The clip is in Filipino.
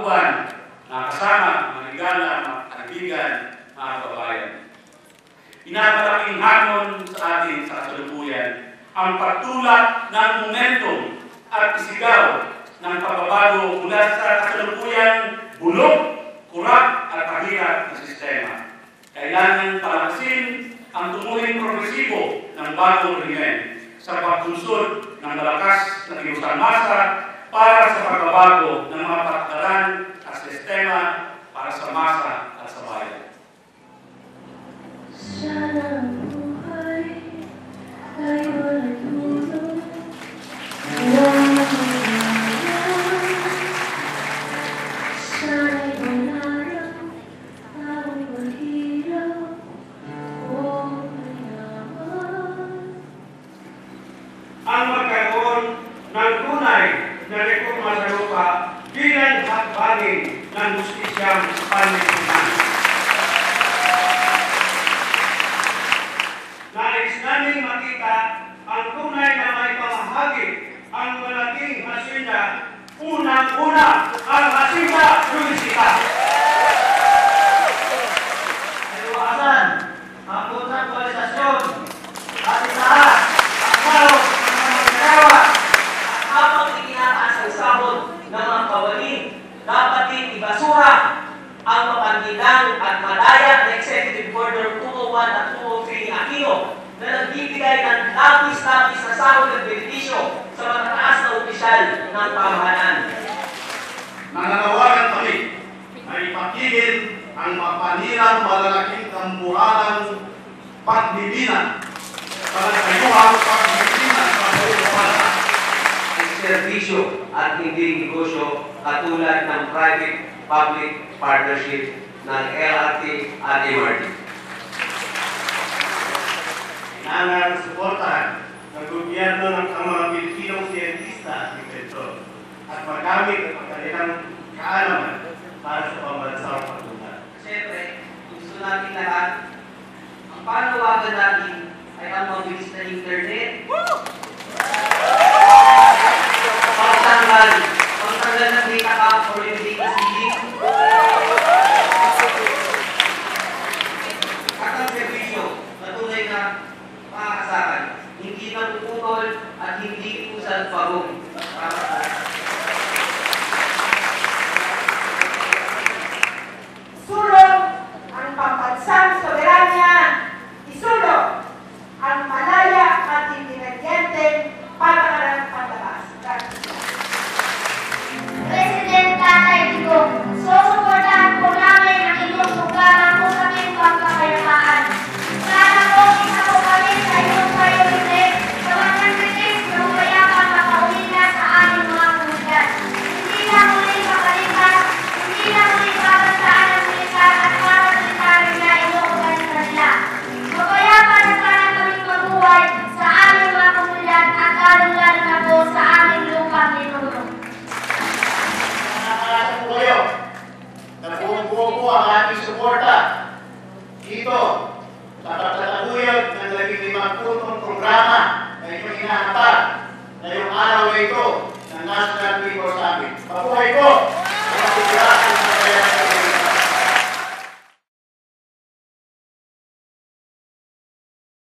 kauban, mga kasama, mga ligala, mga kaibigan, mga kababayan. Pinapalaking hamon sa atin sa kasalukuyan ang pagtulak ng momentum at isigaw ng pagbabago mula sa kasalukuyang bulok, kurap at pahirap na sistema. Kailangan palakasin ang tumuling progresibo ng bagong rehimen sa pagbunsod ng malakas na kilusan masa para sa pagbabago ng mga patakaran at sistema para sa masa at sa bayan. Sana ang buhay ay walang dulo. Sana'y manarang ang mahirap o mayaman. Ang magkaroon ng tunay na reforma sa lupa bilang hakbangin ng justisyang panlipunan. Nais namin makita ang tunay na may pamahagi ang malaking hasinda, unang-una ang hasinda Luisita. Iwasan ang kontraktualisasyon at isahan ang salot ng mga magkakawa at habang itinataas ang sahod ng mga kawalin, dapat din ibasura ang mapangginang at malaya na Executive Order 201 at 203 ni Aquino na nagbibigay ng lapis-lapis na sahod at benepisyo sa matataas na opisyal ng pamahalaan. Nananawagan kami na ipakigil ang mapanirang malalaking kambuhalang pagbibinan sa nagkayuhang pagbibinan sa pagbibinan. Serbisyo at hindi negosyo katulad ng private-public partnership ng LRT at MRT. Kailangan suportahan ng gobyerno ng mga Pilipinong siyentista at inventor at magamit ang kanilang kaalaman para sa pambansang pagtungan. Siyempre, gusto natin lahat, ang panawagan natin ay ang mabilis na internet. Pagtanggal ng data cap or yung data ceiling. At ang servisyo na tunay na makakasakan, hindi napuputol at hindi usad pagong. Sulong ang pambansang soberanya, isulong ang malaya at independenteng patakaran panlabas. President Tatay Digong, susuportahan po namin ang inyong programa kung kaming pagkakayamahan. Sana po isa po kami sa inyong priority sa mga nagtitis na umayakang makauwi na sa aming mga komunidad. Hindi na muling makalipas, hindi na muling babasaan ng militar at mga military na inuugasan nila. Mapayapan na sana kaming mabuhay sa aming mga komunidad at lalong-lalo na po sa aming lupang linulong. Nakakasa po kayo na buong-buong po ang ating suporta dito sa pagtataguyod ng 15 puntong programa na inyong hinahatag ngayong araw na ito ng National People Summit. Mabuhay po!